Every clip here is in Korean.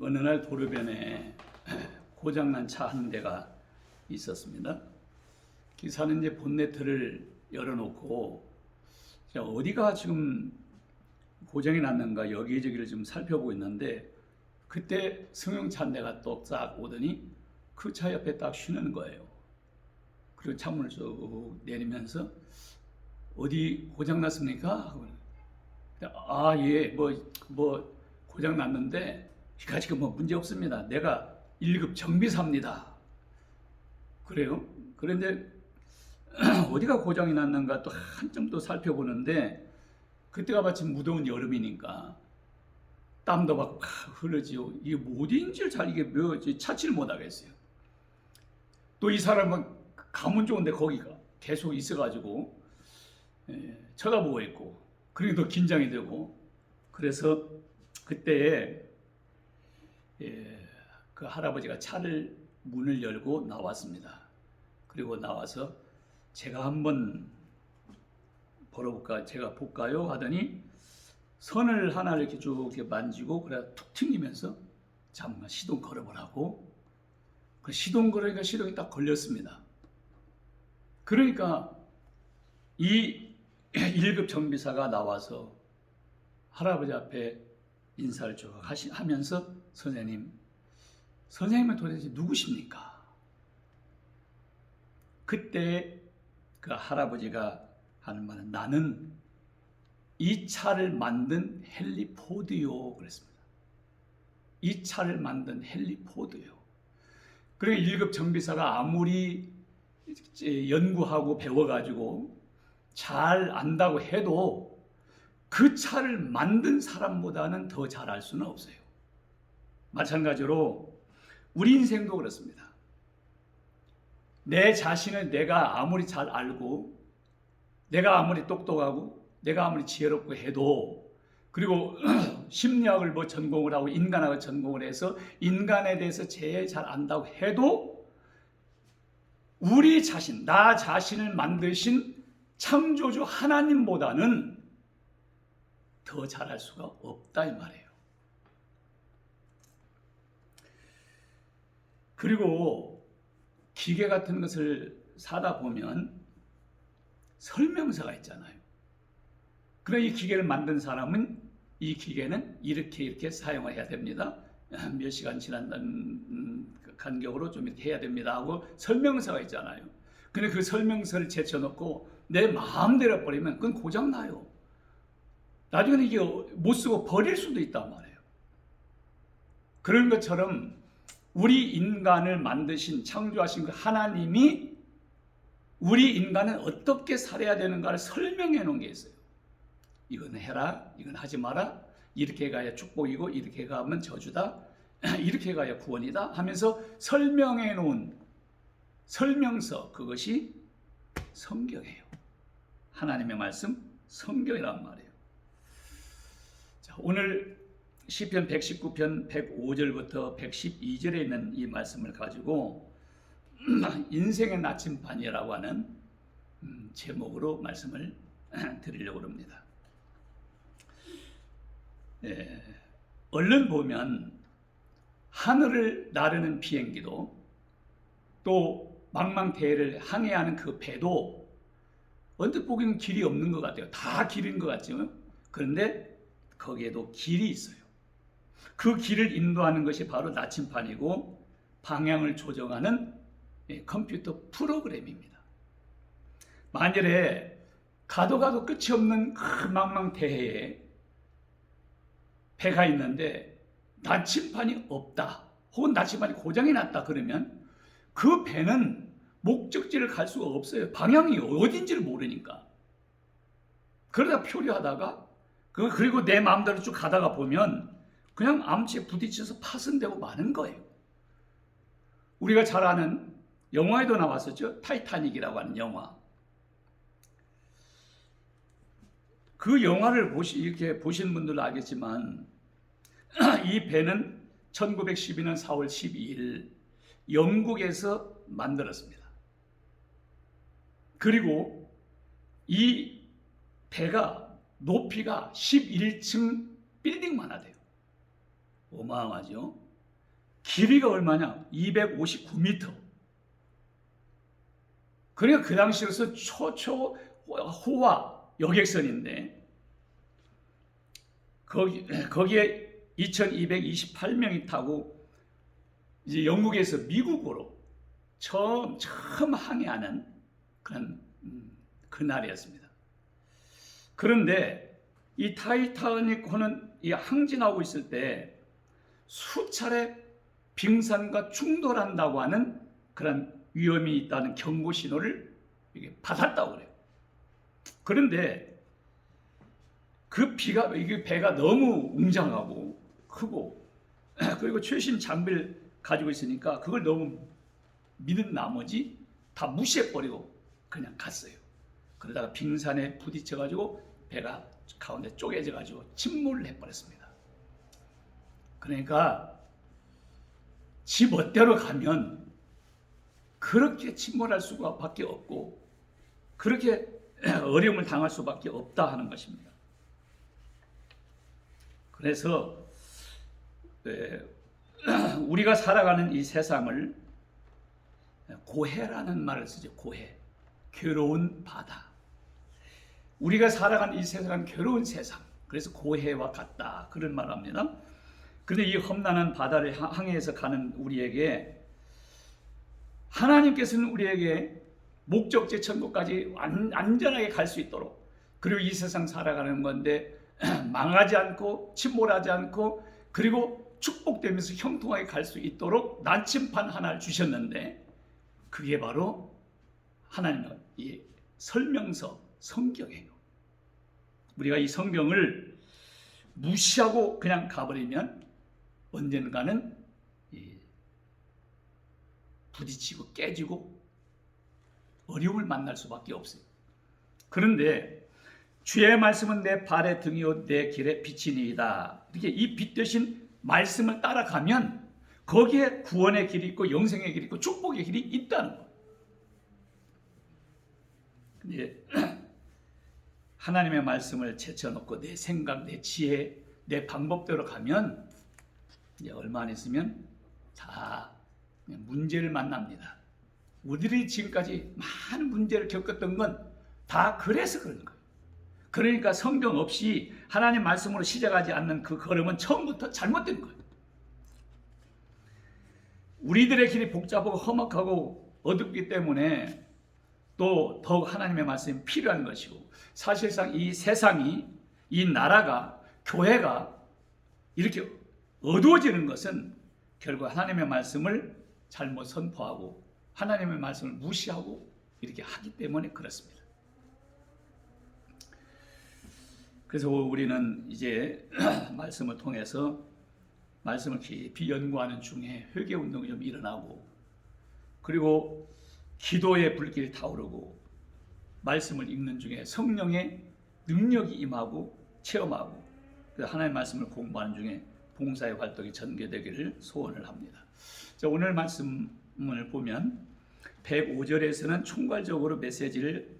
어느 날 도로변에 고장난 차 한 대가 있었습니다. 기사는 이제 본네트를 열어놓고 어디가 지금 고장이 났는가 여기저기를 좀 살펴보고 있는데, 그때 승용차 한 대가 또 싹 오더니 그 차 옆에 딱 쉬는 거예요. 그리고 창문을 쭉 내리면서 어디 고장 났습니까? 아, 예, 뭐 고장 났는데 지금 뭐 문제 없습니다. 내가 1급 정비사입니다. 그래요? 그런데 어디가 고장이 났는가 또 한참 또 살펴보는데, 그때가 마침 무더운 여름이니까 땀도 막 흐르지요. 이게 어디인지를 잘 이게 찾지를 못하겠어요. 또 이 사람은 가문 좋은데 거기가 계속 있어가지고 쳐다보고 있고, 그러니 더 긴장이 되고, 그래서 그때 그 할아버지가 차를 문을 열고 나왔습니다. 그리고 나와서 제가 한번 제가 볼까요? 하더니 선을 하나를 이렇게 쭉 이렇게 만지고 그래 툭 튕기면서 잠깐 시동 걸어보라고. 그 시동 걸으니까 시동이 딱 걸렸습니다. 그러니까 이 1급 정비사가 나와서 할아버지 앞에 인사를 쭉 하면서 선생님은 도대체 누구십니까? 그때 그 할아버지가 하는 말은 나는 이 차를 만든 헨리 포드요 그랬습니다. 이 차를 만든 헨리 포드요. 그러니까 1급 정비사가 아무리 연구하고 배워가지고 잘 안다고 해도 그 차를 만든 사람보다는 더 잘 알 수는 없어요. 마찬가지로 우리 인생도 그렇습니다. 내 자신을 내가 아무리 잘 알고, 내가 아무리 똑똑하고, 내가 아무리 지혜롭고 해도, 그리고 심리학을 전공을 하고 인간학을 전공을 해서 인간에 대해서 제일 잘 안다고 해도 우리 자신, 나 자신을 만드신 창조주 하나님보다는 더 잘할 수가 없다 이 말이에요. 그리고 기계 같은 것을 사다 보면 설명서가 있잖아요. 그럼 이 기계를 만든 사람은 이 기계는 이렇게 사용을 해야 됩니다. 몇 시간 지난 간격으로 좀 이렇게 해야 됩니다 하고 설명서가 있잖아요. 근데 그 설명서를 제쳐놓고 내 마음대로 버리면 그건 고장나요. 나중에는 이게 못 쓰고 버릴 수도 있단 말이에요. 그런 것처럼 우리 인간을 만드신 창조하신 그 하나님이 우리 인간은 어떻게 살아야 되는가를 설명해 놓은 게 있어요. 이건 해라, 이건 하지 마라, 이렇게 가야 축복이고 이렇게 가면 저주다, 이렇게 가야 구원이다 하면서 설명해 놓은 설명서, 그것이 성경이에요. 하나님의 말씀, 성경이란 말이에요. 자, 오늘 시편 119편 105절부터 112절에 있는 이 말씀을 가지고 인생의 나침반이라고 하는 제목으로 말씀을 드리려고 합니다. 얼른 보면 하늘을 나르는 비행기도 또 망망대해를 항해하는 그 배도 언뜻 보기는 길이 없는 것 같아요. 다 길인 것 같죠. 그런데 거기에도 길이 있어요. 그 길을 인도하는 것이 바로 나침반이고 방향을 조정하는 컴퓨터 프로그램입니다. 만일에 가도 끝이 없는 그 망망대해에 배가 있는데 나침반이 없다, 혹은 나침반이 고장이 났다 그러면 그 배는 목적지를 갈 수가 없어요. 방향이 어딘지를 모르니까. 그러다 표류하다가 그리고 내 마음대로 쭉 가다가 보면 그냥 암치에 부딪혀서 파손되고 마는 거예요. 우리가 잘 아는 영화에도 나왔었죠. 타이타닉이라고 하는 영화. 그 영화를 이렇게 보신 분들은 알겠지만 이 배는 1912년 4월 12일 영국에서 만들었습니다. 그리고 이 배가 높이가 11층 빌딩만 하대요. 어마어마하죠. 길이가 얼마냐? 259m. 그러니까 그 당시로서 호화 여객선인데 거기에 2228명이 타고 이제 영국에서 미국으로 처음 항해하는 그런 그날이었습니다. 그런데 이 타이타닉호는 이 항진하고 있을 때 수차례 빙산과 충돌한다고 하는 그런 위험이 있다는 경고 신호를 받았다고 그래요. 그런데 그 이게 배가 너무 웅장하고 크고 그리고 최신 장비를 가지고 있으니까 그걸 너무 믿은 나머지 다 무시해버리고 그냥 갔어요. 그러다가 빙산에 부딪혀가지고 배가 가운데 쪼개져가지고 침몰을 해버렸습니다. 그러니까 지 멋대로 가면 그렇게 침몰할 수밖에 없고 그렇게 어려움을 당할 수밖에 없다 하는 것입니다. 그래서 우리가 살아가는 이 세상을 고해라는 말을 쓰죠. 고해, 괴로운 바다. 우리가 살아가는 이 세상은 괴로운 세상. 그래서 고해와 같다 그런 말을 합니다. 그런데 이 험난한 바다를 항해해서 가는 우리에게 하나님께서는 우리에게 목적지 천국까지 안전하게 갈 수 있도록, 그리고 이 세상 살아가는 건데 망하지 않고 침몰하지 않고 그리고 축복되면서 형통하게 갈 수 있도록 난침판 하나를 주셨는데 그게 바로 하나님의 이 설명서 성경이에요. 우리가 이 성경을 무시하고 그냥 가버리면 언젠가는 부딪히고 깨지고 어려움을 만날 수밖에 없어요. 그런데 주의 말씀은 내 발의 등이요 내 길의 빛이니이다. 이렇게 이 빛 대신 말씀을 따라가면 거기에 구원의 길이 있고 영생의 길이 있고 축복의 길이 있다는 거예요. 근데 하나님의 말씀을 제쳐놓고 내 생각, 내 지혜, 내 방법대로 가면 이제 얼마 안 있으면 다 문제를 만납니다. 우리들이 지금까지 많은 문제를 겪었던 건 다 그래서 그런 거예요. 그러니까 성경 없이 하나님 말씀으로 시작하지 않는 그 걸음은 처음부터 잘못된 거예요. 우리들의 길이 복잡하고 험악하고 어둡기 때문에 또 더욱 하나님의 말씀이 필요한 것이고, 사실상 이 세상이, 이 나라가, 교회가 이렇게 어두워지는 것은 결국 하나님의 말씀을 잘못 선포하고 하나님의 말씀을 무시하고 이렇게 하기 때문에 그렇습니다. 그래서 우리는 이제 말씀을 통해서 말씀을 깊이 연구하는 중에 회개운동이 좀 일어나고, 그리고 기도의 불길이 타오르고, 말씀을 읽는 중에 성령의 능력이 임하고 체험하고, 하나님의 말씀을 공부하는 중에 봉사의 활동이 전개되기를 소원을 합니다. 자, 오늘 말씀을 보면 105절에서는 총괄적으로 메시지를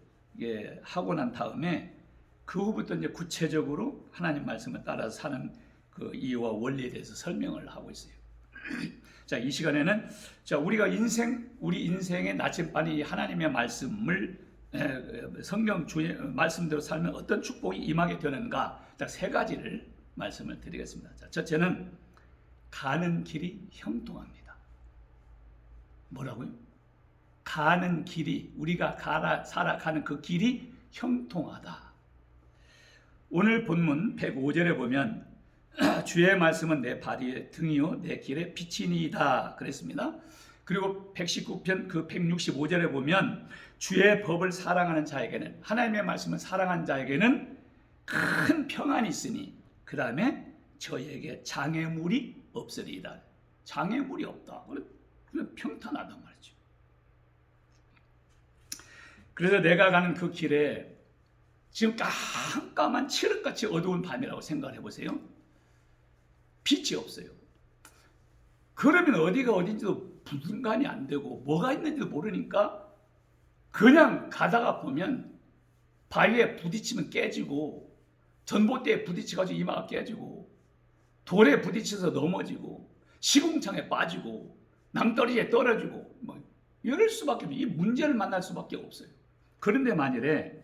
하고 난 다음에 그 후부터 이제 구체적으로 하나님 말씀을 따라서 사는 그 이유와 원리에 대해서 설명을 하고 있어요. 자, 이 시간에는 우리 인생의 나침반이 하나님의 말씀을 성경 주의 말씀대로 살면 어떤 축복이 임하게 되는가, 딱 세 가지를 말씀을 드리겠습니다. 자, 첫째는 가는 길이 형통합니다. 뭐라고요? 가는 길이, 우리가 살아가는 그 길이 형통하다. 오늘 본문 105절에 보면 주의 말씀은 내 발의 등이요 내 길의 빛이니이다 그랬습니다. 그리고 119편 그 165절에 보면 주의 법을 사랑하는 자에게는, 하나님의 말씀을 사랑하는 자에게는 큰 평안이 있으니 그 다음에 저에게 장애물이 없으리이다. 장애물이 없다. 그럼 평탄하단 말이죠. 그래서 내가 가는 그 길에 지금 깜깜한 칠흑같이 어두운 밤이라고 생각을 해보세요. 빛이 없어요. 그러면 어디가 어딘지도 분간이 안 되고 뭐가 있는지도 모르니까 그냥 가다가 보면 바위에 부딪히면 깨지고, 전봇대에 부딪혀가지고 이마가 깨지고, 돌에 부딪혀서 넘어지고, 시궁창에 빠지고 낭떠러지에 떨어지고 뭐 이럴 수밖에 없어요. 이 문제를 만날 수밖에 없어요. 그런데 만일에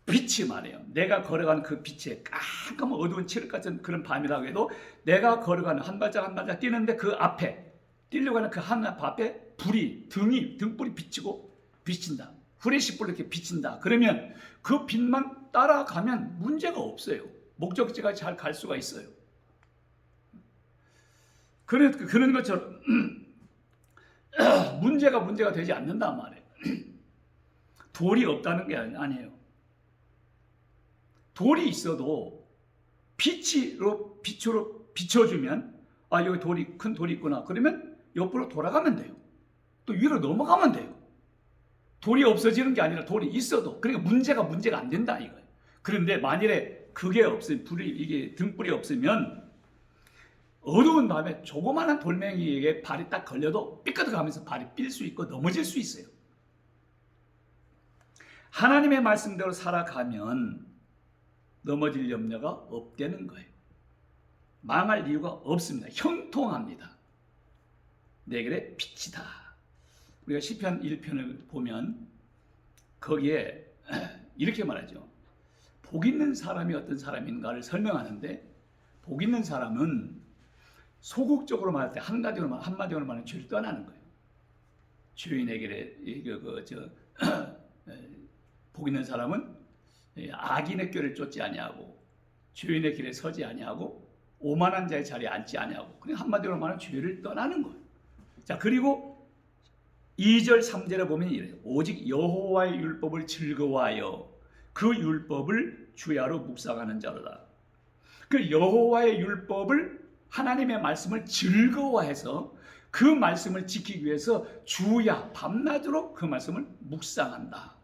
빛이 말이에요. 내가 걸어가는 그 빛에 깜깜한 어두운 칠흑 같은 그런 밤이라고 해도 내가 걸어가는 한 발짝 한 발짝 뛰는데 그 앞에 뛰려고 하는 그 한 앞에 불이 등불이 비치고 비친다. 후레쉬불 이렇게 비친다. 그러면 그 빛만 따라가면 문제가 없어요. 목적지까지 잘 갈 수가 있어요. 그런 것처럼 문제가 되지 않는단 말이에요. 돌이 없다는 게 아니에요. 돌이 있어도 빛으로 비춰주면 아 여기 큰 돌이 있구나. 그러면 옆으로 돌아가면 돼요. 또 위로 넘어가면 돼요. 돌이 없어지는 게 아니라 돌이 있어도 그러니까 문제가 안 된다 이거예요. 그런데 만일에 그게 없으면 이게 등불이 없으면 어두운 밤에 조그마한 돌멩이에 발이 딱 걸려도 삐끗하면서 발이 삘 수 있고 넘어질 수 있어요. 하나님의 말씀대로 살아가면 넘어질 염려가 없다는 거예요. 망할 이유가 없습니다. 형통합니다. 내 길에 빛이다. 우리가 시편 1편을 보면 거기에 이렇게 말하죠. 복 있는 사람이 어떤 사람인가를 설명하는데 복 있는 사람은 소극적으로 말할 때 한마디로 말하면 죄를 떠나는 거예요. 주인의 길에 복 있는 사람은 악인의 꾀를 쫓지 아니하고 주인의 길에 서지 아니하고 오만한 자의 자리에 앉지 아니하고 그냥 한마디로 말하면 죄를 떠나는 거예요. 자 그리고 2절 3절에 보면 이래요. 오직 여호와의 율법을 즐거워하여 그 율법을 주야로 묵상하는 자로다. 그 여호와의 율법을 하나님의 말씀을 즐거워해서 그 말씀을 지키기 위해서 주야 밤낮으로 그 말씀을 묵상한다.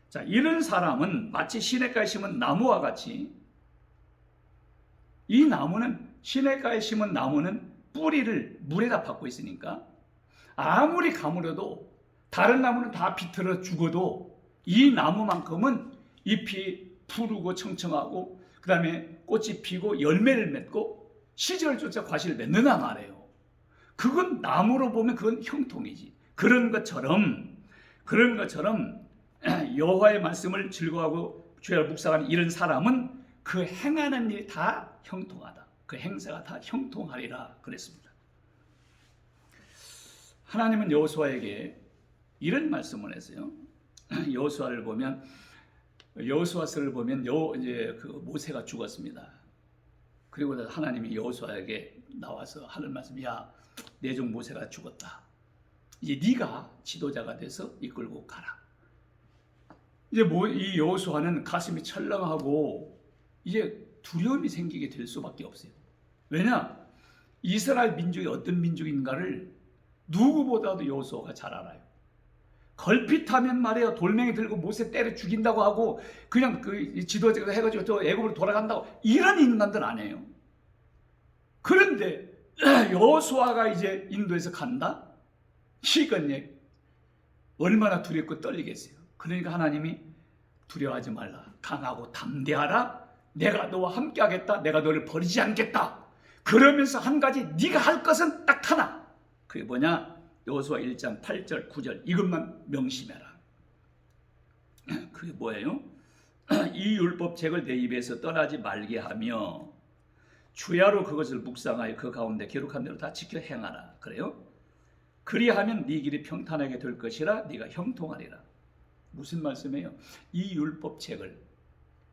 자, 이런 사람은 마치 시냇가에 심은 나무와 같이 이 나무는 시냇가에 심은 나무는 뿌리를 물에다 박고 있으니까 아무리 가물어도 다른 나무는 다 비틀어 죽어도 이 나무만큼은 잎이 푸르고 청청하고 그 다음에 꽃이 피고 열매를 맺고 시절을 쫓아 과실을 맺는단 말이에요. 그건 나무로 보면 그건 형통이지. 그런 것처럼 여호와의 말씀을 즐거워하고 주야를 묵상하는 이런 사람은 그 행하는 일이 다 형통하다. 그 행사가 다 형통하리라 그랬습니다. 하나님은 여호수아에게 이런 말씀을 했어요. 여호수아를 보면 여호수아서를 보면 이제 그 모세가 죽었습니다. 그리고 하나님이 여호수아에게 나와서 하는 말씀, 야, 내 종 모세가 죽었다. 이제 네가 지도자가 돼서 이끌고 가라. 이제 이 여호수아는 가슴이 철렁하고 이제 두려움이 생기게 될 수밖에 없어요. 왜냐? 이스라엘 민족이 어떤 민족인가를 누구보다도 여호수아가 잘 알아요. 걸핏하면 말이에요. 돌멩이 들고 모세 때려 죽인다고 하고 그냥 그 지도자가 해가지고 또 애굽으로 돌아간다고 이런 인간들 아니에요. 그런데 여호수아가 이제 인도에서 간다? 이건 얼마나 두렵고 떨리겠어요. 그러니까 하나님이 두려워하지 말라. 강하고 담대하라. 내가 너와 함께 하겠다. 내가 너를 버리지 않겠다. 그러면서 한 가지 네가 할 것은 딱 하나. 그게 뭐냐? 여호수아 1장 8절 9절 이것만 명심해라. 그게 뭐예요? 이 율법책을 내 입에서 떠나지 말게 하며 주야로 그것을 묵상하여 그 가운데 기록한 대로 다 지켜 행하라. 그래요? 그리하면 네 길이 평탄하게 될 것이라 네가 형통하리라. 무슨 말씀이에요? 이 율법책을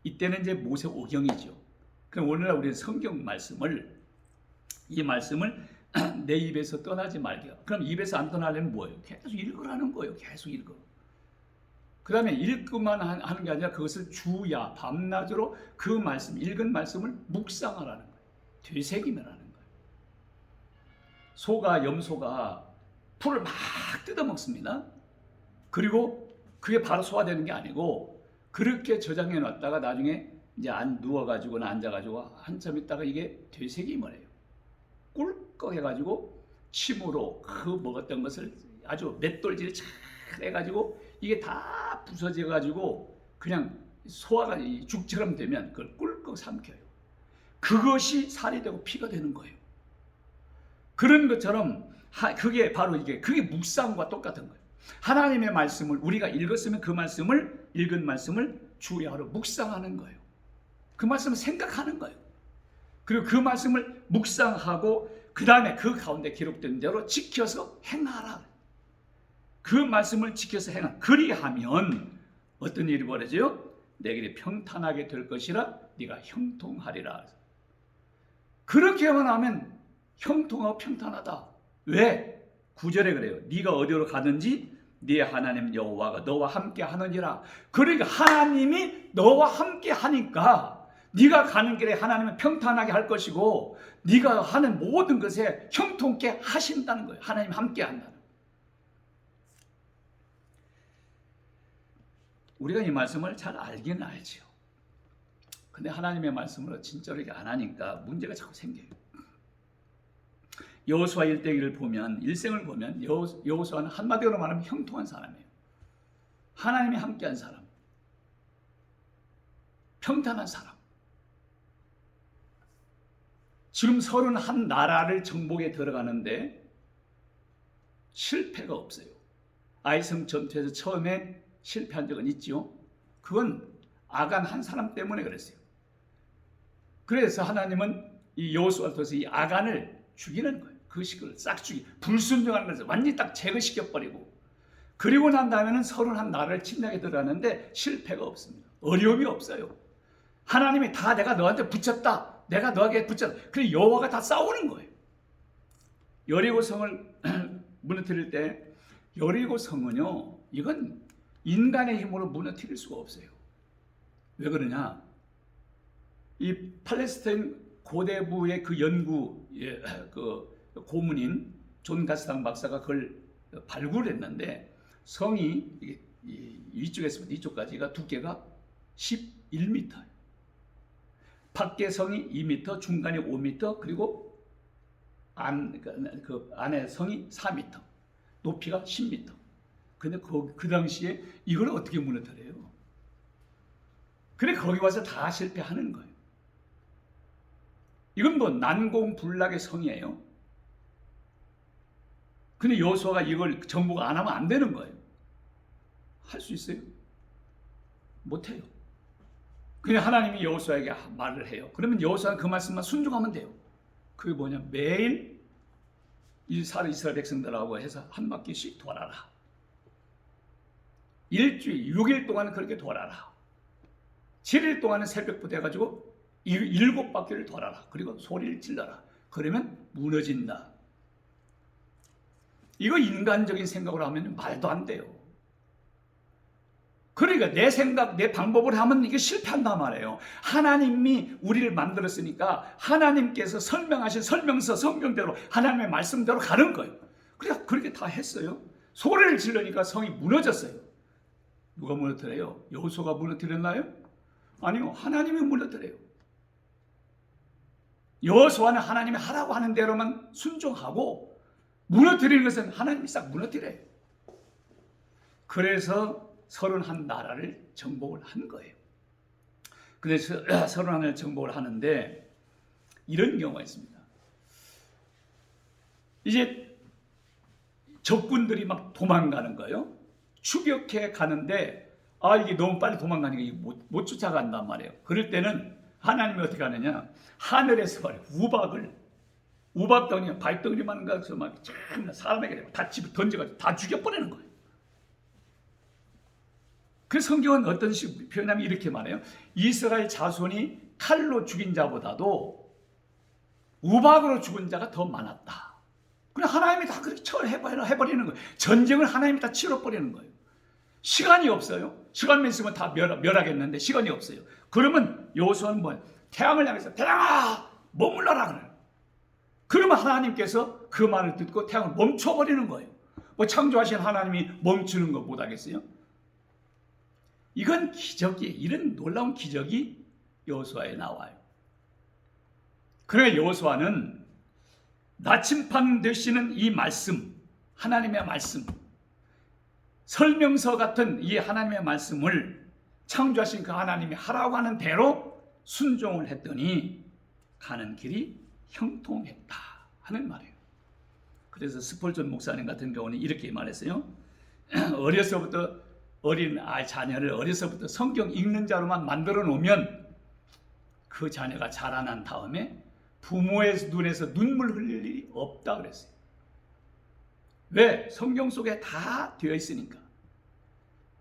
이때는 이제 모세 오경이죠. 그럼 오늘날 우리는 성경 말씀을 이 말씀을 내 입에서 떠나지 말게. 그럼 입에서 안 떠나려면 뭐예요? 계속 읽으라는 거예요. 계속 읽어. 그 다음에 읽기만 하는 게 아니라 그것을 주야 밤낮으로 그 말씀, 읽은 말씀을 묵상하라는 거예요. 되새기면하는 거예요. 염소가 풀을 막 뜯어먹습니다. 그리고 그게 바로 소화되는 게 아니고 그렇게 저장해 놨다가 나중에 이제 누워가지고나 앉아가지고 한참 있다가 이게 되새김을 해요. 꿀꺽 해가지고 침으로 그 먹었던 것을 아주 맷돌질을 잘 해가지고 이게 다 부서져가지고 그냥 소화가 죽처럼 되면 그걸 꿀꺽 삼켜요. 그것이 살이 되고 피가 되는 거예요. 그런 것처럼 그게 바로 그게 묵상과 똑같은 거예요. 하나님의 말씀을 우리가 읽었으면 그 말씀을 읽은 말씀을 주야로 묵상하는 거예요. 그 말씀을 생각하는 거예요. 그리고 그 말씀을 묵상하고 그 다음에 그 가운데 기록된 대로 지켜서 행하라. 그 말씀을 지켜서 행하라. 그리하면 어떤 일이 벌어져요? 내 길이 평탄하게 될 것이라 네가 형통하리라. 그렇게만 하면 형통하고 평탄하다. 왜? 9절에 그래요. 네가 어디로 가든지 네 하나님 여호와가 너와 함께 하느니라. 그러니까 하나님이 너와 함께 하니까 네가 가는 길에 하나님은 평탄하게 할 것이고 네가 하는 모든 것에 형통케 하신다는 거예요. 하나님 함께 한다는 거예요. 우리가 이 말씀을 잘 알기는 알지요. 근데 하나님의 말씀으로 진짜로 이게 안 하니까 문제가 자꾸 생겨요. 여호수아 일대기를 보면, 일생을 보면 여호수아는 한마디로 말하면 형통한 사람이에요. 하나님이 함께한 사람, 평탄한 사람. 지금 31나라를 정복에 들어가는데 실패가 없어요. 아이성 전투에서 처음에 실패한 적은 있죠. 그건 아간 한 사람 때문에 그랬어요. 그래서 하나님은 이 여호수아를 통해서 이 아간을 죽이는 거예요. 그 식을 싹 불순종하는 것을 완전히 딱 제거시켜버리고, 그리고 난 다음에는 31나라를 침략에 들어가는데 실패가 없습니다. 어려움이 없어요. 하나님이 다 내가 너한테 붙였다. 내가 너에게 붙였다. 그래서 여호와가 다 싸우는 거예요. 여리고성을 무너뜨릴 때, 여리고성은요, 이건 인간의 힘으로 무너뜨릴 수가 없어요. 왜 그러냐? 이 팔레스타인 고대부의 그 연구, 그 고문인 존 가스당 박사가 그걸 발굴했는데, 성이 이쪽에서부터 이쪽까지가 두께가 11m예요. 밖에 성이 2m, 중간이 5m, 그리고 그 안에 성이 4m, 높이가 10m. 근데 그 당시에 이걸 어떻게 무너뜨려요? 그래 거기 와서 다 실패하는 거예요. 이건 뭐 난공불락의 성이에요. 근데 여호수아가 이걸 정복 안 하면 안 되는 거예요. 할 수 있어요? 못해요. 그냥 하나님이 여호수아에게 말을 해요. 그러면 여호수아는 그 말씀만 순종하면 돼요. 그게 뭐냐? 매일 이스라엘 백성들하고 해서 한 바퀴씩 돌아라. 일주일 6일 동안 그렇게 돌아라. 7일 동안은 새벽부터 해가지고 7바퀴를 돌아라. 그리고 소리를 질러라. 그러면 무너진다. 이거 인간적인 생각으로 하면 말도 안 돼요. 그러니까 내 생각, 내 방법을 하면 이게 실패한단 말이에요. 하나님이 우리를 만들었으니까 하나님께서 설명하신 설명서 성경대로 하나님의 말씀대로 가는 거예요. 그러니까 그렇게 다 했어요. 소리를 지르니까 성이 무너졌어요. 누가 무너뜨려요? 여호수아가 무너뜨렸나요? 아니요. 하나님이 무너뜨려요. 여호수아는 하나님이 하라고 하는 대로만 순종하고, 무너뜨리는 것은 하나님이 싹 무너뜨려요. 그래서 31나라를 정복을 한 거예요. 그래서 31나라를 정복을 하는데 이런 경우가 있습니다. 이제 적군들이 막 도망가는 거예요. 추격해 가는데 이게 너무 빨리 도망가니까 못 쫓아간단 말이에요. 그럴 때는 하나님이 어떻게 하느냐? 하늘에서 우박덩이, 발덩이만 가서 막 사람에게 다 집어 던져가지고 다 죽여버리는 거예요. 그 성경은 어떤 식으로 표현하면 이렇게 말해요. 이스라엘 자손이 칼로 죽인 자보다도 우박으로 죽은 자가 더 많았다. 그냥 하나님이 다 그렇게 해버리는 거예요. 전쟁을 하나님이 다 치러버리는 거예요. 시간이 없어요. 시간만 있으면 다 멸하겠는데 시간이 없어요. 그러면 여호수아는 뭐예요? 태양을 향해서 태양아 머물러라 그래요. 그러면 하나님께서 그 말을 듣고 태양을 멈춰버리는 거예요. 뭐 창조하신 하나님이 멈추는 것 못하겠어요? 이건 기적이, 이런 놀라운 기적이 여호수아에 나와요. 그래 여호수아는 나침판 되시는 이 말씀, 하나님의 말씀, 설명서 같은 이 하나님의 말씀을 창조하신 그 하나님이 하라고 하는 대로 순종을 했더니 가는 길이 형통했다 하는 말이에요. 그래서 스폴전 목사님 같은 경우는 이렇게 말했어요. 어려서부터 어린 자녀를 어려서부터 성경 읽는 자로만 만들어 놓으면 그 자녀가 자라난 다음에 부모의 눈에서 눈물 흘릴 일이 없다 그랬어요. 왜? 성경 속에 다 되어 있으니까.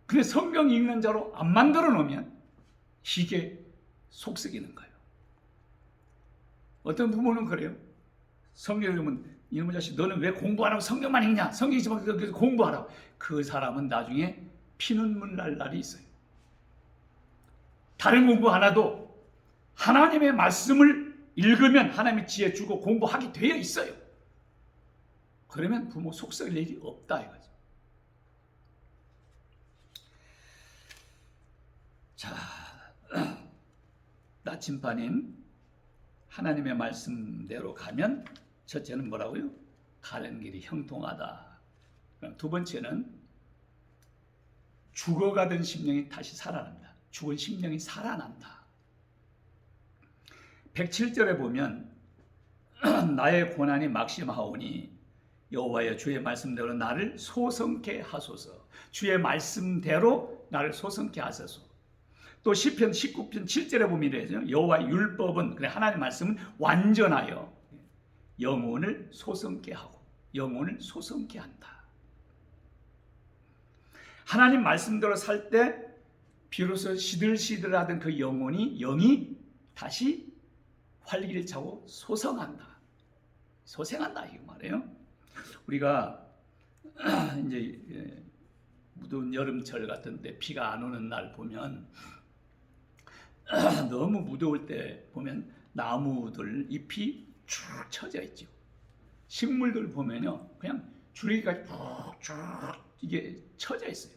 근데 성경 읽는 자로 안 만들어 놓으면 이게 속썩이는 거예요. 어떤 부모는 그래요. 성경 읽으면 이놈의 자식 너는 왜 공부 안 하고 성경만 읽냐? 성경 읽지 공부하라고. 그 사람은 나중에 피눈물 날 날이 있어요. 다른 공부 하나도 하나님의 말씀을 읽으면 하나님의 지혜 주고 공부하게 되어 있어요. 그러면 부모 속썩일 일이 없다 이거죠. 자, 나침반인 하나님의 말씀대로 가면 첫째는 뭐라고요? 가는 길이 형통하다. 두 번째는 죽어가던 심령이 다시 살아난다. 죽은 심령이 살아난다. 107절에 보면 나의 고난이 막심하오니 여호와여 주의 말씀대로 나를 소성케 하소서. 주의 말씀대로 나를 소성케 하소서. 또 시편 19편 7절에 보면 이래요. 여호와의 율법은, 그래 하나님의 말씀은 완전하여 영혼을 소성케 하고 영혼을 소성케 한다. 하나님 말씀대로 살 때 비로소 시들시들하던 그 영이 다시 활기를 차고 소성한다. 소생한다 이 말이에요. 우리가 이제 무더운 여름철 같은데 비가 안 오는 날 보면 너무 무더울 때 보면 나무들 잎이 쭉 처져 있죠. 식물들 보면요 그냥 줄기까지 쭉 이게 처져 있어요.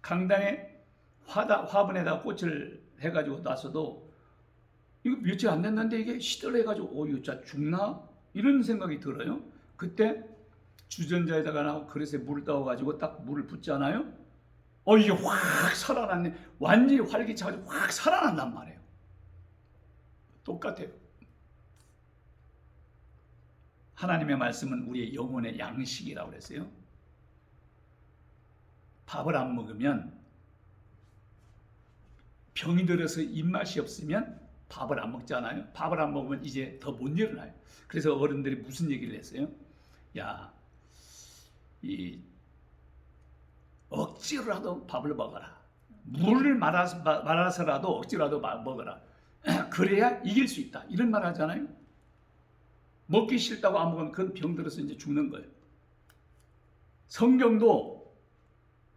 강단에 화분에다 꽃을 해가지고 놔서도 이거 며칠 안 됐는데 이게 시들해가지고 이거 진짜 죽나? 이런 생각이 들어요. 그때 주전자에다가 그릇에 물을 떠가지고 딱 물을 붓잖아요. 이게 확 살아났네. 완전히 활기차가지고 확 살아난단 말이에요. 똑같아요. 하나님의 말씀은 우리의 영혼의 양식이라고 그랬어요. 밥을 안 먹으면 병이 들어서 입맛이 없으면 밥을 안 먹잖아요. 밥을 안 먹으면 이제 더 못 일어나요. 그래서 어른들이 무슨 얘기를 했어요? 야, 억지로라도 밥을 먹어라. 물을 말아서라도 억지로라도 먹어라. 그래야 이길 수 있다. 이런 말 하잖아요. 먹기 싫다고 안 먹으면 그건 병 들어서 이제 죽는 거예요. 성경도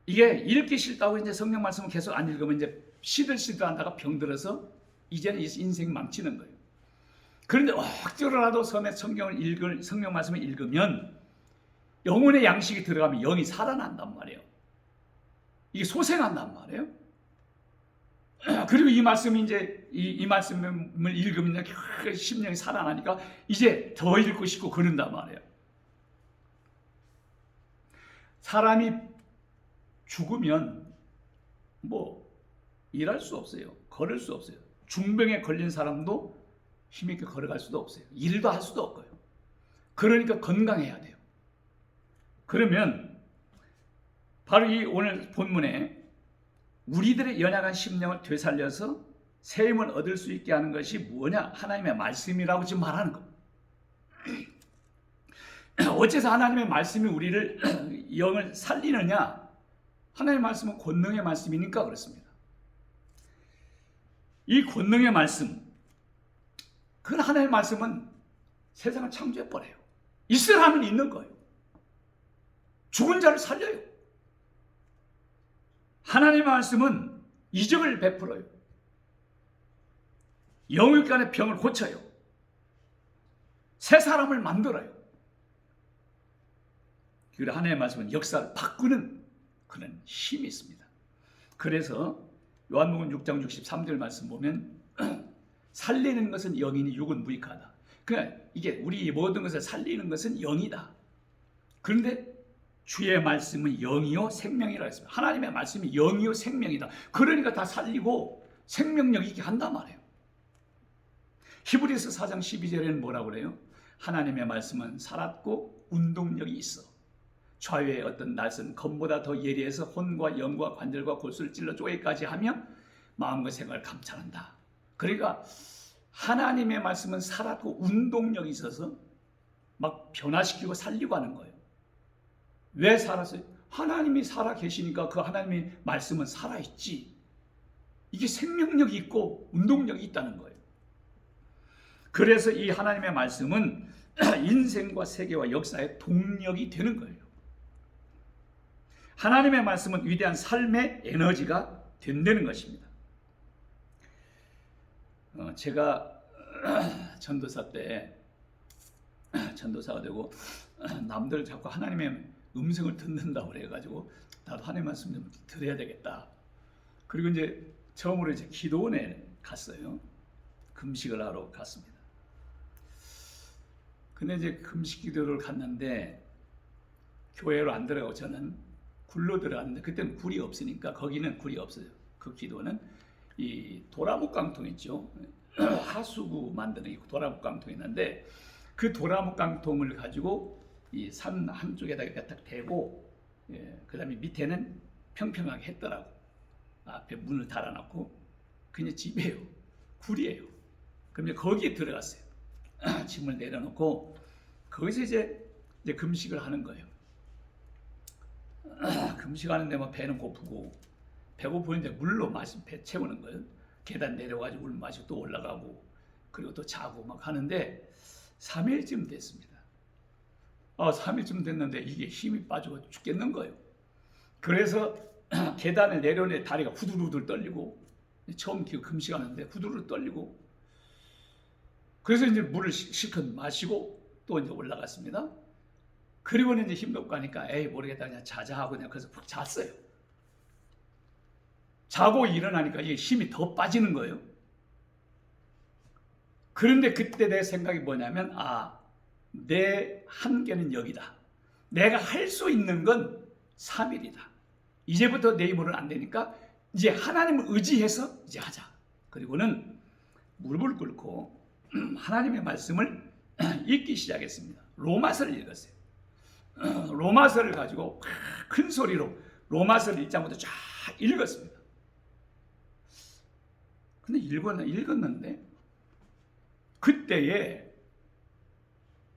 이게 읽기 싫다고 이제 성경 말씀을 계속 안 읽으면 이제 시들시들하다가 병 들어서 이제는 인생 망치는 거예요. 그런데 억지로라도 성경 말씀을 읽으면 영혼의 양식이 들어가면 영이 살아난단 말이에요. 이게 소생한단 말이에요. 그리고 이 말씀이 이제 이 말씀을 읽으면 심령이 살아나니까 이제 더 읽고 싶고 그런단 말이에요. 사람이 죽으면 뭐 일할 수 없어요. 걸을 수 없어요. 중병에 걸린 사람도 힘있게 걸어갈 수도 없어요. 일도 할 수도 없고요. 그러니까 건강해야 돼요. 그러면 바로 이 오늘 본문에 우리들의 연약한 심령을 되살려서 새 힘을 얻을 수 있게 하는 것이 뭐냐? 하나님의 말씀이라고 지금 말하는 거. 어째서 하나님의 말씀이 우리를 영을 살리느냐? 하나님의 말씀은 권능의 말씀이니까 그렇습니다. 이 권능의 말씀, 그 하나님의 말씀은 세상을 창조해버려요. 있으라면 있는 거예요. 죽은 자를 살려요. 하나님의 말씀은 이적을 베풀어요. 영육간의 병을 고쳐요. 새 사람을 만들어요. 그리고 하나님의 말씀은 역사를 바꾸는 그런 힘이 있습니다. 그래서 요한복음 6장 63절 말씀 보면 살리는 것은 영이니 육은 무익하다. 그러니까 이게 우리 모든 것을 살리는 것은 영이다. 그런데 주의 말씀은 영이요 생명이라고 했습니다. 하나님의 말씀이 영이요 생명이다. 그러니까 다 살리고 생명력 있게 한단 말이에요. 히브리서 4장 12절에는 뭐라고 그래요? 하나님의 말씀은 살았고 운동력이 있어. 좌우의 어떤 낯선 검보다 더 예리해서 혼과 영과 관절과 골수를 찔러 쪼개까지 하며 마음과 생각을 감찰한다. 그러니까 하나님의 말씀은 살았고 운동력이 있어서 막 변화시키고 살리고 하는 거예요. 왜 살았어요? 하나님이 살아 계시니까 그 하나님의 말씀은 살아있지. 이게 생명력이 있고 운동력이 있다는 거예요. 그래서 이 하나님의 말씀은 인생과 세계와 역사의 동력이 되는 거예요. 하나님의 말씀은 위대한 삶의 에너지가 된다는 것입니다. 제가 전도사 때 전도사가 되고 남들 자꾸 하나님의 음성을 듣는다고 그래가지고 나도 하나님의 말씀 좀 들어야 되겠다. 그리고 이제 처음으로 이제 기도원에 갔어요. 금식을 하러 갔습니다. 근데 이제 금식 기도를 갔는데 교회로 안 들어가고 저는 굴로 들어갔는데 그때는 굴이 없으니까 거기는 굴이 없어요. 그 기도는 이 도라묵 깡통 있죠. 하수구 만드는 이 도라묵 깡통이 있는데 그 도라묵 깡통을 가지고 이 산 한쪽에다가 이렇게 딱 대고 그 다음에 밑에는 평평하게 했더라고. 앞에 문을 달아놨고 그냥 집이에요. 굴이에요. 그럼 거기에 들어갔어요. 짐을 내려놓고 거기서 이제 금식을 하는 거예요. 금식하는데 뭐 배는 고프고 배고프는데 물로 배 채우는 거예요. 계단 내려가지고 물 마시고 또 올라가고 그리고 또 자고 막 하는데 3일쯤 됐습니다. 3일쯤 됐는데 이게 힘이 빠지고 죽겠는 거예요. 그래서 계단을 내려오는데 다리가 후들후들 떨리고 처음 금식하는데 후들후들 떨리고 그래서 이제 물을 실컷 마시고 또 이제 올라갔습니다. 그리고는 이제 힘도 없고 하니까 에이 모르겠다 그냥 자자 하고 그냥 그래서 푹 잤어요. 자고 일어나니까 이게 힘이 더 빠지는 거예요. 그런데 그때 내 생각이 뭐냐면 내 한계는 여기다. 내가 할 수 있는 건 3일이다. 이제부터 내 힘으로는 안 되니까 이제 하나님을 의지해서 이제 하자. 그리고는 무릎을 꿇고 하나님의 말씀을 읽기 시작했습니다. 로마서를 읽었어요. 로마서를 가지고 큰 소리로 로마서를 1장부터 쫙 읽었습니다. 근데 읽었는데 그때에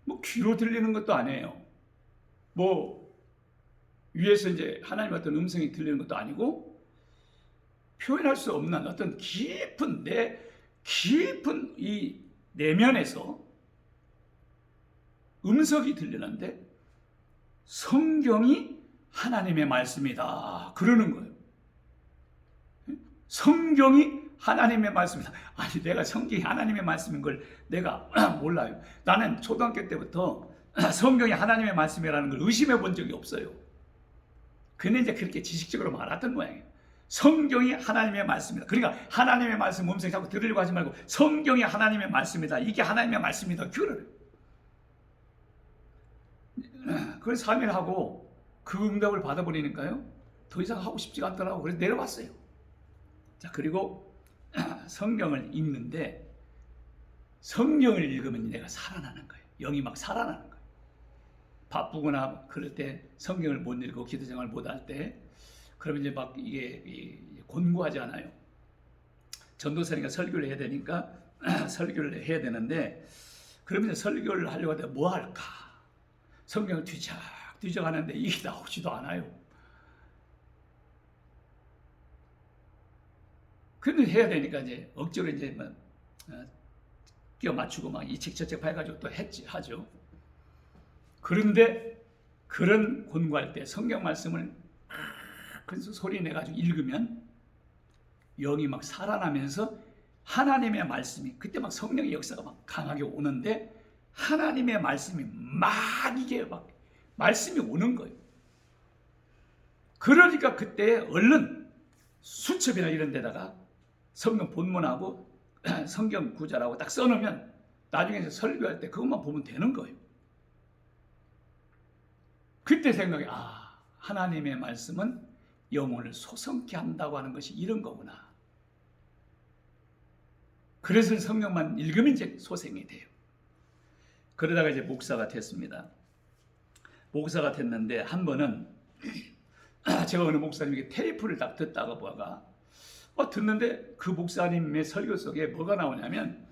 뭐 귀로 들리는 것도 아니에요. 뭐 위에서 이제 하나님의 어떤 음성이 들리는 것도 아니고 표현할 수 없는 어떤 깊은 이 내면에서 음성이 들리는데 성경이 하나님의 말씀이다 그러는 거예요. 성경이 하나님의 말씀이다. 아니 내가 성경이 하나님의 말씀인 걸 내가 몰라요. 나는 초등학교 때부터 성경이 하나님의 말씀이라는 걸 의심해 본 적이 없어요. 근데 이제 그렇게 지식적으로 말았던 모양이에요. 성경이 하나님의 말씀이다. 그러니까 하나님의 말씀 음성이 자꾸 들으려고 하지 말고 성경이 하나님의 말씀이다. 이게 하나님의 말씀이다. 그걸 3일 하고 그 응답을 받아버리니까요. 더 이상 하고 싶지가 않더라고. 그래서 내려왔어요. 자, 그리고 성경을 읽는데 성경을 읽으면 내가 살아나는 거예요. 영이 막 살아나는 거예요. 바쁘거나 그럴 때 성경을 못 읽고 기도 생활을 못 할 때 그러면 이제 막 이게 곤고하지 않아요. 전도사니까 설교를 해야 되니까 설교를 해야 되는데 그러면 이제 설교를 하려고 하다가 뭐 할까? 성경을 뒤적 하는데 이게 나오지도 않아요. 근데 해야 되니까 이제 억지로 이제 뭐 끼워 맞추고 막 이 책 저 책 봐가지고 또 하죠. 그런데 그런 곤고할 때 성경 말씀을 큰 소리 내가지고 읽으면 영이 막 살아나면서 하나님의 말씀이 그때 막 성령의 역사가 막 강하게 오는데 하나님의 말씀이 막 이게 막 말씀이 오는 거예요. 그러니까 그때 얼른 수첩이나 이런 데다가 성경 본문하고 성경 구절하고 딱 써놓으면 나중에 설교할 때 그것만 보면 되는 거예요. 그때 생각이 하나님의 말씀은 영혼을 소성케 한다고 하는 것이 이런 거구나. 그래서 성경만 읽으면 이제 소생이 돼요. 그러다가 이제 목사가 됐습니다. 목사가 됐는데 한 번은 제가 어느 목사님에게 테이프를 딱 듣다가 보아가 듣는데 그 목사님의 설교 속에 뭐가 나오냐면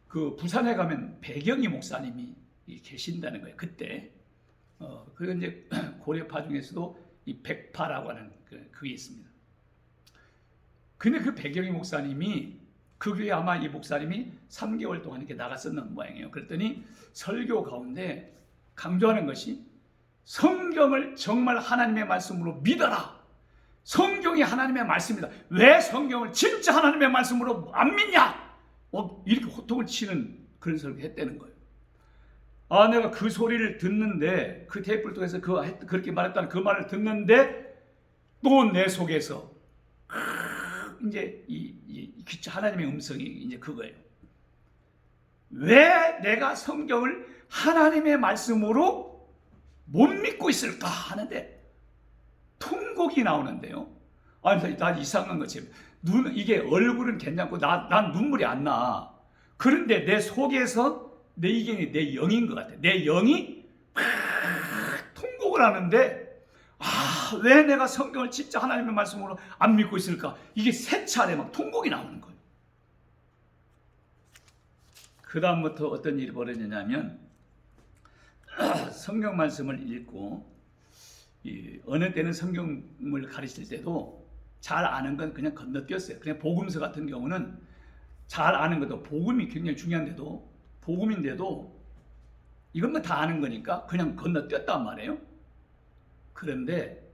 그 부산에 가면 배경희 목사님이 계신다는 거예요. 그때 그리고 이제 고려파 중에서도 이 백파라고 하는 그게 있습니다. 근데 그 배경희 목사님이 그 교회 아마 이 목사님이 3개월 동안 이렇게 나갔었는 모양이에요. 그랬더니 설교 가운데 강조하는 것이 성경을 정말 하나님의 말씀으로 믿어라. 성경이 하나님의 말씀이다. 왜 성경을 진짜 하나님의 말씀으로 안 믿냐? 이렇게 호통을 치는 그런 설교 했다는 거예요. 내가 그 소리를 듣는데 그 테이프를 통해서 그렇게 말했다는 그 말을 듣는데 또 내 속에서 이제 하나님의 음성이 이제 그거예요. 왜 내가 성경을 하나님의 말씀으로 못 믿고 있을까 하는데 통곡이 나오는데요. 난 이상한 거지. 이게 얼굴은 괜찮고 난 눈물이 안 나. 그런데 내 속에서 이게 내 영인 것 같아. 내 영이 통곡을 하는데 왜 내가 성경을 진짜 하나님의 말씀으로 안 믿고 있을까? 이게 세 차례 막 통곡이 나오는 거예요. 그 다음부터 어떤 일이 벌어지냐면 성경 말씀을 읽고 어느 때는 성경을 가르칠 때도 잘 아는 건 그냥 건너뛰었어요. 그냥 복음서 같은 경우는 잘 아는 것도 복음이 굉장히 중요한데도 복음인데도 이것만 다 아는 거니까 그냥 건너뛰었단 말이에요. 그런데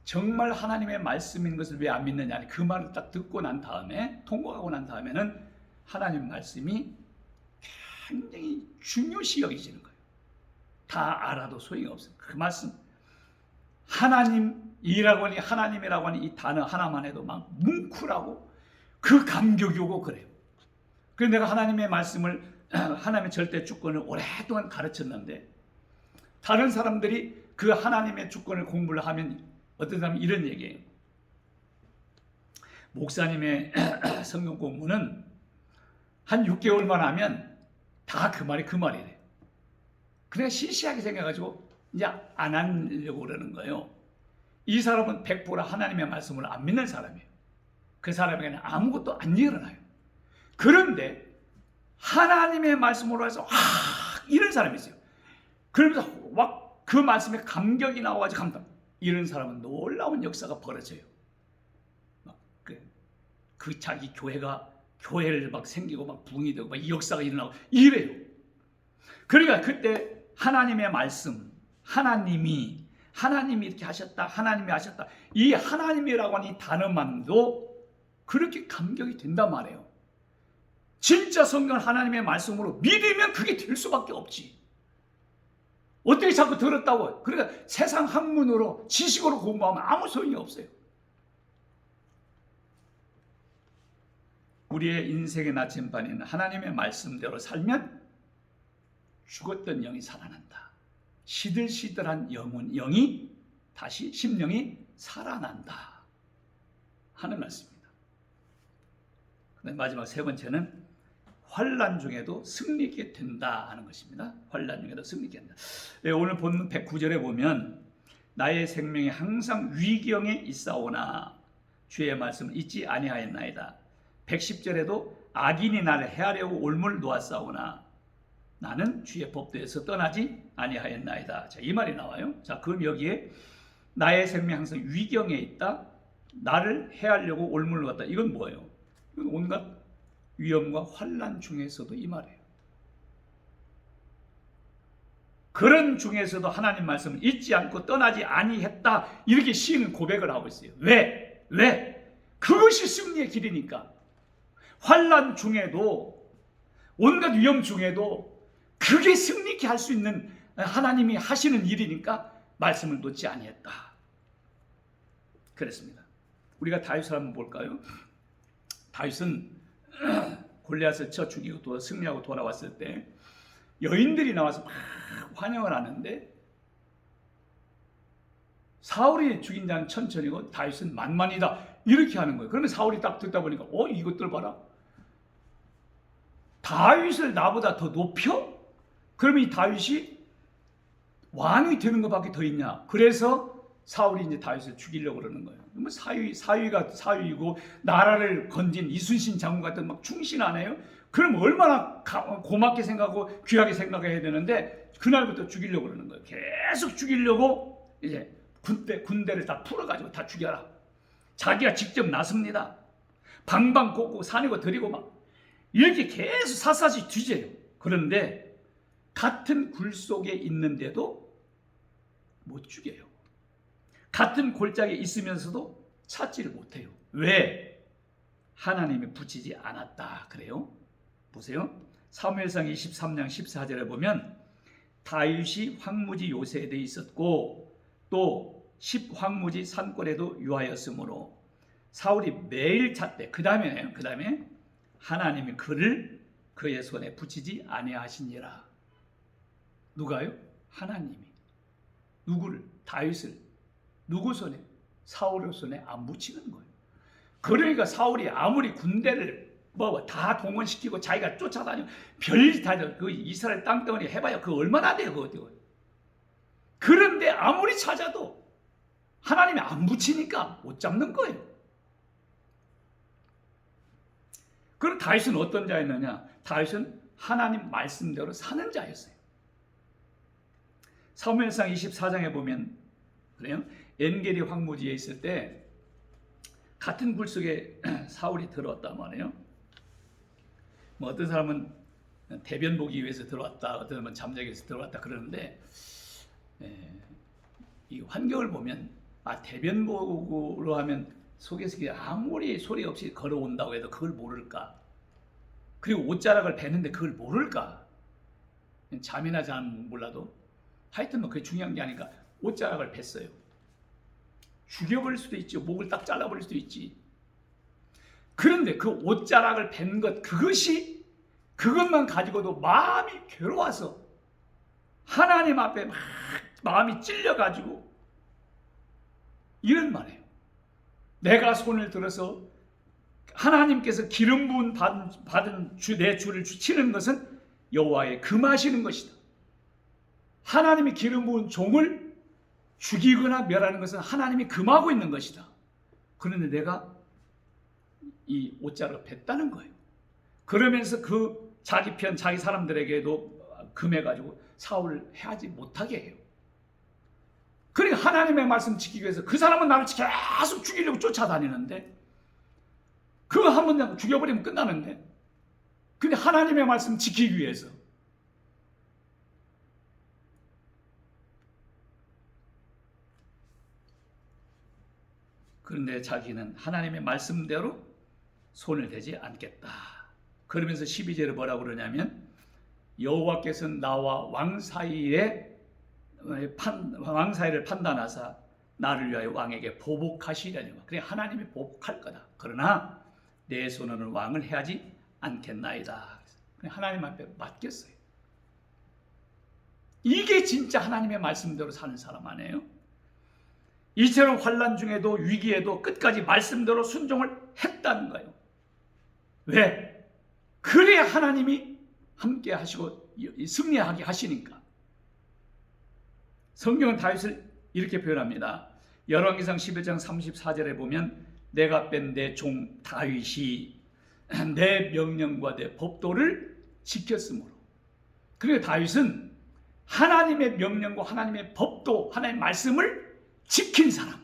정말 하나님의 말씀인 것을 왜 안 믿느냐 그 말을 딱 듣고 난 다음에 통곡하고 난 다음에는 하나님 말씀이 굉장히 중요시 여기지는 거예요. 다 알아도 소용이 없어요. 그 말씀 하나님이라고 하니 하나님이라고 하니 이 단어 하나만 해도 막 뭉클하고 그 감격이 오고 그래요. 그래서 내가 하나님의 말씀을 하나님의 절대 주권을 오랫동안 가르쳤는데 다른 사람들이 그 하나님의 주권을 공부를 하면 어떤 사람이 이런 얘기예요. 목사님의 성경 공부는 한 6개월만 하면 다 그 말이래요. 그냥 시시하게 생각해가지고 이제 안 하려고 그러는 거예요. 이 사람은 100% 하나님의 말씀을 안 믿는 사람이에요. 그 사람에게는 아무것도 안 일어나요. 그런데 하나님의 말씀으로 해서 이런 사람이 있어요. 그러면서 막 그 말씀에 감격이 나와가지고 감동. 이런 사람은 놀라운 역사가 벌어져요. 막 그 자기 교회를 막 생기고 막 부흥이 되고 막 이 역사가 일어나고 이래요. 그러니까 그때 하나님의 말씀, 하나님이 이렇게 하셨다, 하나님이 하셨다. 이 하나님이라고 하는 이 단어만도 그렇게 감격이 된단 말이에요. 진짜 성경 하나님의 말씀으로 믿으면 그게 될 수밖에 없지. 어떻게 자꾸 들었다고? 그러니까 세상 학문으로 지식으로 공부하면 아무 소용이 없어요. 우리의 인생의 나침반에는 하나님의 말씀대로 살면 죽었던 영이 살아난다. 시들시들한 영이 다시 심령이 살아난다 하는 말씀입니다. 마지막 세 번째는 환난 중에도 승리하게 된다 하는 것입니다. 환난 중에도 승리하게 된다. 오늘 본문 109절에 보면 나의 생명이 항상 위경에 있사오나 주의 말씀을 잊지 아니하였나이다. 110절에도 악인이 나를 해하려고 올무를 놓았사오나 나는 주의 법도에서 떠나지 아니하였나이다. 자, 이 말이 나와요. 자, 그럼 여기에 나의 생명이 항상 위경에 있다. 나를 해하려고 올무를 놓았다. 이건 뭐예요? 이건 온갖 위험과 환난 중에서도 이 말이에요. 그런 중에서도 하나님 말씀을 잊지 않고 떠나지 아니했다. 이렇게 시인은 고백을 하고 있어요. 왜? 그것이 승리의 길이니까. 환난 중에도 온갖 위험 중에도 그게 승리케 할 수 있는 하나님이 하시는 일이니까 말씀을 놓지 아니했다. 그랬습니다. 우리가 다윗을 한번 볼까요? 다윗은 골리앗을 쳐 죽이고 또 승리하고 돌아왔을 때 여인들이 나와서 막 환영을 하는데 사울이 죽인 자는 천천히고 다윗은 만만이다 이렇게 하는 거예요. 그러면 사울이 딱 듣다 보니까 이것들 봐라. 다윗을 나보다 더 높여? 그러면 이 다윗이 왕이 되는 것밖에 더 있냐? 그래서 사울이 이제 다윗을 죽이려고 그러는 거예요. 뭐 사위가 사위이고 나라를 건진 이순신 장군 같은 막 충신하네요. 그럼 얼마나 고맙게 생각하고 귀하게 생각해야 되는데 그날부터 죽이려고 그러는 거예요. 계속 죽이려고 이제 군대를 다 풀어가지고 다 죽여라. 자기가 직접 나섭니다. 방방곡곡 산이고 들이고 막 이렇게 계속 샅샅이 뒤져요. 그런데 같은 굴 속에 있는데도 못 죽여요. 같은 골짜기에 있으면서도 찾지를 못해요. 왜? 하나님이 붙이지 않았다 그래요. 보세요. 사무엘상 23장 14절에 보면 다윗이 황무지 요새에 있었고 또 10황무지 산골에도 유하였으므로 사울이 매일 찾되 그 다음에 하나님이 그를 그의 손에 붙이지 아니하시니라. 누가요? 하나님이 누구를? 다윗을 누구 손에? 사울의 손에 안 붙이는 거예요. 그러니까 사울이 아무리 군대를 다 동원시키고 자기가 쫓아다니고 별짓 다 그 이스라엘 땅덩어리 해봐야 그 얼마나 돼요 그거. 그런데 아무리 찾아도 하나님이 안 붙이니까 못 잡는 거예요. 그럼 다윗은 어떤 자였느냐? 다윗은 하나님 말씀대로 사는 자였어요. 사무엘상 24장에 보면 그래요. 엔게리 황무지에 있을 때 같은 굴 속에 사울이 들어왔단 말이에요. 뭐 어떤 사람은 대변 보기 위해서 들어왔다, 어떤 사람은 잠자기 위해서 들어왔다 그러는데 이 환경을 보면 대변 보고로 하면 속에서 아무리 소리 없이 걸어온다고 해도 그걸 모를까? 그리고 옷자락을 베는데 그걸 모를까? 잠이나 잠 몰라도 하여튼 뭐 그게 중요한 게 아니니까 옷자락을 뱄어요. 죽여버릴 수도 있지, 목을 딱 잘라버릴 수도 있지. 그런데 그 옷자락을 벤 것 그것만 가지고도 마음이 괴로워서 하나님 앞에 막 마음이 찔려가지고 이런 말이에요. 내가 손을 들어서 하나님께서 기름 부은 받은 내 주를 치는 것은 여호와의 금하시는 것이다. 하나님이 기름 부은 종을 죽이거나 멸하는 것은 하나님이 금하고 있는 것이다. 그런데 내가 이 옷자락을 뱉다는 거예요. 그러면서 그 자기 편 자기 사람들에게도 금해가지고 사울을 해하지 못하게 해요. 그러니까 하나님의 말씀 지키기 위해서 그 사람은 나를 계속 죽이려고 쫓아다니는데 그거 한 번 죽여버리면 끝나는데 근데 하나님의 말씀 지키기 위해서 그런데 자기는 하나님의 말씀대로 손을 대지 않겠다. 그러면서 12절에 뭐라고 그러냐면 여호와께서는 나와 왕 사이를 판단하사 나를 위하여 왕에게 보복하시려니와. 그래 하나님이 보복할 거다. 그러나 내 손으로는 왕을 해하지 않겠나이다. 하나님 앞에 맡겼어요. 이게 진짜 하나님의 말씀대로 사는 사람 아니에요? 이처럼 환난 중에도 위기에도 끝까지 말씀대로 순종을 했다는 거예요. 왜? 그래야 하나님이 함께 하시고 승리하게 하시니까. 성경은 다윗을 이렇게 표현합니다. 열왕기상 11장 34절에 보면 내가 뺀 내 종 다윗이 내 명령과 내 법도를 지켰으므로. 그러니까 다윗은 하나님의 명령과 하나님의 법도 하나님의 말씀을 지킨 사람.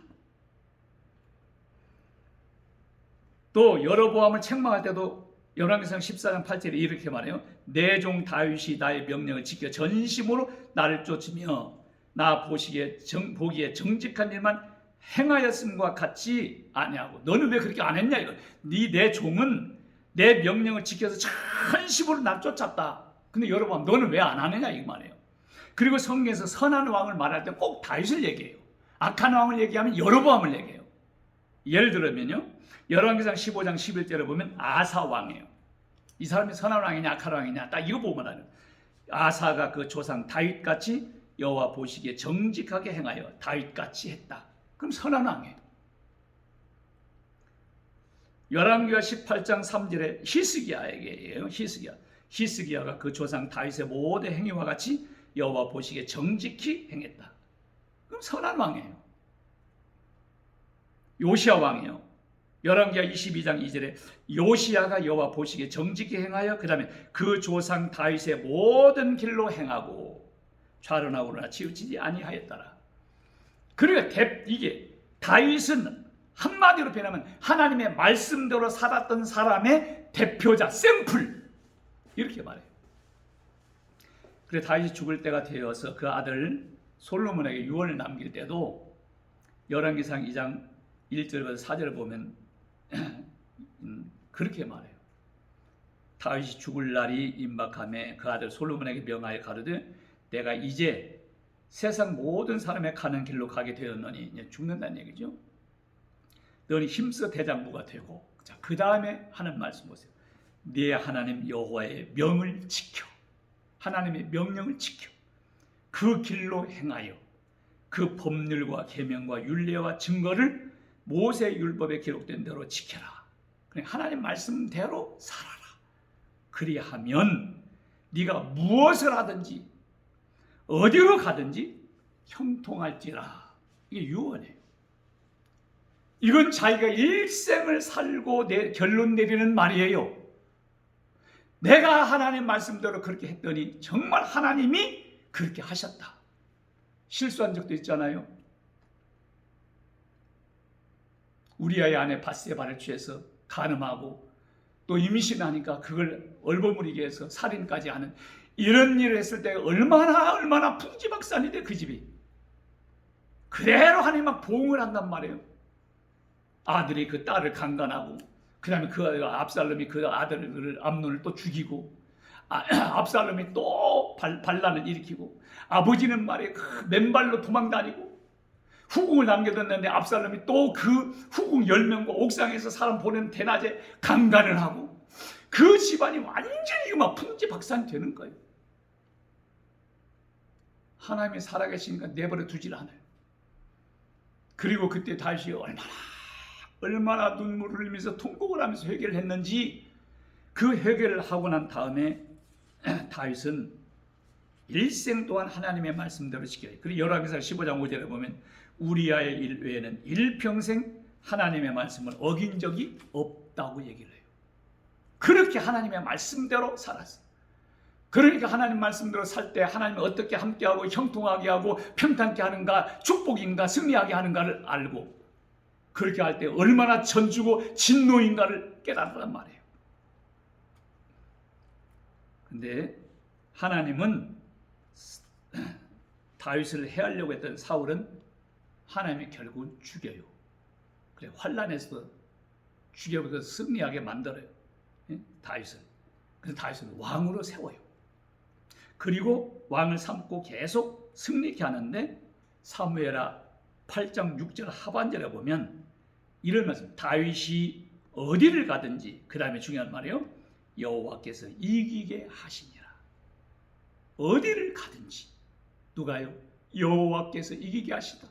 또 여로보암을 책망할 때도 열왕기상 14장 8절에 이렇게 말해요. 내 종 다윗이 나의 명령을 지켜 전심으로 나를 쫓으며 나 보기에 정직한 일만 행하였음과 같이 아니하고. 너는 왜 그렇게 안 했냐 이거. 내 종은 내 명령을 지켜서 전심으로 나를 쫓았다. 근데 여러분 너는 왜 안 하느냐 이 말이에요. 그리고 성경에서 선한 왕을 말할 때 꼭 다윗을 얘기해요. 악한 왕을 얘기하면 여로보암을 얘기해요. 예를 들면요. 열왕기상 15장 11절에 보면 아사 왕이에요. 이 사람이 선한 왕이냐 악한 왕이냐 딱 이거 보면 알아요. 아사가 그 조상 다윗같이 여호와 보시기에 정직하게 행하여 다윗같이 했다. 그럼 선한 왕이에요. 열왕기하 18장 3절에 히스기야에게예요. 히스기야. 히스기야가 그 조상 다윗의 모든 행위와 같이 여호와 보시기에 정직히 행했다. 그럼 선한 왕이에요. 요시야 왕이요. 열왕기하 22장 2절에 요시야가 여호와 보시기에 정직히 행하여 그 다음에 그 조상 다윗의 모든 길로 행하고 좌로나 우로나 치우치지 아니하였더라. 그러니까 이게 다윗은 한마디로 표현하면 하나님의 말씀대로 살았던 사람의 대표자, 샘플, 이렇게 말해요. 그래 다윗이 죽을 때가 되어서 그 아들 솔로몬에게 유언을 남길 때도 열왕기상 2장 1절부터 4절을 보면 그렇게 말해요. 다윗이 죽을 날이 임박하매 그 아들 솔로몬에게 명하여 가로되 내가 이제 세상 모든 사람의 가는 길로 가게 되었노니, 이제 죽는다는 얘기죠. 너는 힘써 대장부가 되고, 자, 그 다음에 하는 말씀 보세요. 네 하나님 여호와의 명을 지켜, 하나님의 명령을 지켜 그 길로 행하여 그 법률과 계명과 율례와 증거를 모세 율법에 기록된 대로 지켜라. 하나님 말씀대로 살아라. 그리하면 네가 무엇을 하든지 어디로 가든지 형통할지라. 이게 유언이에요. 이건 자기가 일생을 살고 결론 내리는 말이에요. 내가 하나님 말씀대로 그렇게 했더니 정말 하나님이 그렇게 하셨다. 실수한 적도 있잖아요. 우리아의 아내 밧세바를 취해서 간음하고 또 임신하니까 그걸 얼버무리게 해서 살인까지 하는 이런 일을 했을 때 얼마나 풍지박산이 돼, 그 집이. 그대로 하나님 막 보응을 한단 말이에요. 아들이 그 딸을 강간하고, 그 다음에 그 압살롬이 그 아들을 암논을 또 죽이고, 압살롬이 또 반란을 일으키고, 아버지는 말이에요 그 맨발로 도망다니고, 후궁을 남겨뒀는데 압살롬이 또 그 후궁 10명과 옥상에서 사람 보내는 대낮에 강간을 하고, 그 집안이 완전히 막 풍지박산이 되는 거예요. 하나님이 살아계시니까 내버려 두질 않아요. 그리고 그때 다윗이 얼마나 눈물을 흘리면서 통곡을 하면서 회개를 했는지, 그 회개를 하고 난 다음에 다윗은 일생 동안 하나님의 말씀대로 지켜요. 그리고 열왕기상 15장 5절에 보면 우리아의 일 외에는 일평생 하나님의 말씀을 어긴 적이 없다고 얘기를 해요. 그렇게 하나님의 말씀대로 살았어요. 그러니까 하나님 말씀대로 살 때 하나님이 어떻게 함께하고 형통하게 하고 평탄케 하는가, 축복인가 승리하게 하는가를 알고, 그렇게 할 때 얼마나 전주고 진노인가를 깨달으란 말이에요. 근데 하나님은 다윗을 해하려고 했던 사울은 하나님이 결국 죽여요. 그래, 환란에서 죽여서 승리하게 만들어요. 다윗을. 그래서 다윗을 왕으로 세워요. 그리고 왕을 삼고 계속 승리케 하는데 사무엘하 8장 6절 하반절에 보면 이런 말씀, 다윗이 어디를 가든지, 그 다음에 중요한 말이에요, 여호와께서 이기게 하시니라. 어디를 가든지 누가요? 여호와께서 이기게 하시다.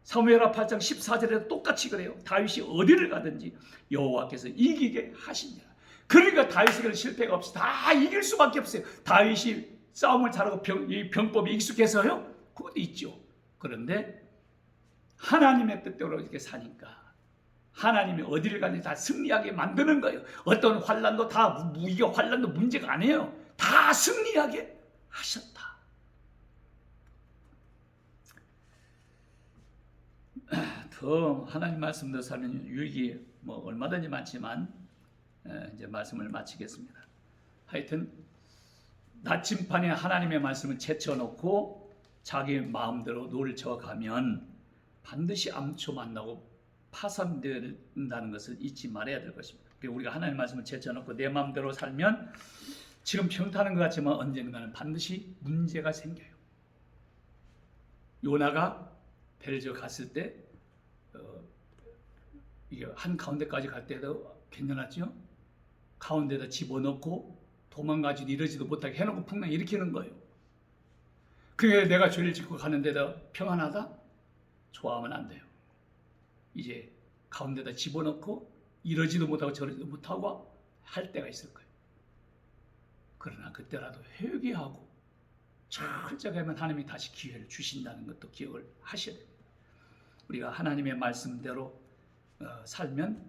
사무엘하 8장 14절에도 똑같이 그래요. 다윗이 어디를 가든지 여호와께서 이기게 하시니라. 그러니까 다윗에게는 실패가 없이 다 이길 수밖에 없어요. 다윗이 싸움을 잘하고 병법이 익숙해서요? 그것도 있죠. 그런데 하나님의 뜻대로 이렇게 사니까 하나님이 어디를 가든지 다 승리하게 만드는 거예요. 어떤 환란도 다 이게 환란도 문제가 아니에요. 다 승리하게 하셨다. 더 하나님 말씀대로 살면 유익이 얼마든지 많지만 이제 말씀을 마치겠습니다. 하여튼 나침판에 하나님의 말씀을 제쳐놓고 자기 마음대로 놀쳐가면 반드시 암초 만나고 파산된다는 것을 잊지 말아야 될 것입니다. 우리가 하나님의 말씀을 제쳐놓고 내 마음대로 살면 지금 평탄한 것 같지만 언젠가는 반드시 문제가 생겨요. 요나가 배를 지어 갔을 때 이게 한 가운데까지 갈 때도 괜찮았죠? 가운데다 집어넣고 도망가지도 이러지도 못하게 해놓고 풍랑 일으키는 거예요. 그게 내가 죄를 짓고 가는 데다 평안하다? 좋아하면 안 돼요. 이제 가운데다 집어넣고 이러지도 못하고 저러지도 못하고 할 때가 있을 거예요. 그러나 그때라도 회개하고 철저하게 하면 하나님이 다시 기회를 주신다는 것도 기억을 하셔야 됩니다. 우리가 하나님의 말씀대로 살면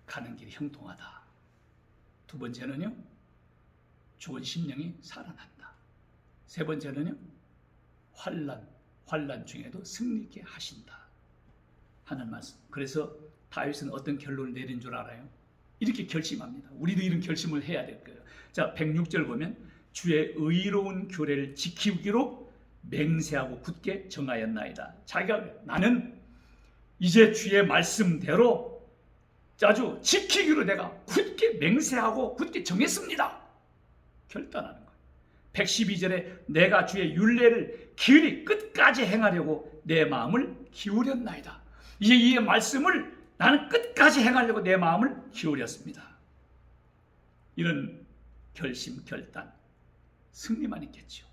가는 길이 형통하다. 두 번째는요, 죽은 심령이 살아난다. 세 번째는요, 환난 중에도 승리케 하신다 하는 말씀. 그래서 다윗은 어떤 결론을 내린 줄 알아요? 이렇게 결심합니다. 우리도 이런 결심을 해야 될 거예요. 자, 106절 보면 주의 의로운 규례를 지키기로 맹세하고 굳게 정하였나이다. 자기가 나는 이제 주의 말씀대로 아주 지키기로 내가 굳게 맹세하고 굳게 정했습니다. 결단하는 거예요. 112절에 내가 주의 율례를 길이 끝까지 행하려고 내 마음을 기울였나이다. 이제 이 말씀을 나는 끝까지 행하려고 내 마음을 기울였습니다. 이런 결심, 결단, 승리만 있겠죠.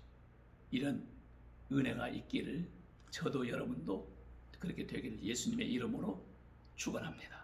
이런 은혜가 있기를 저도 여러분도 그렇게 되기를 예수님의 이름으로 축원합니다.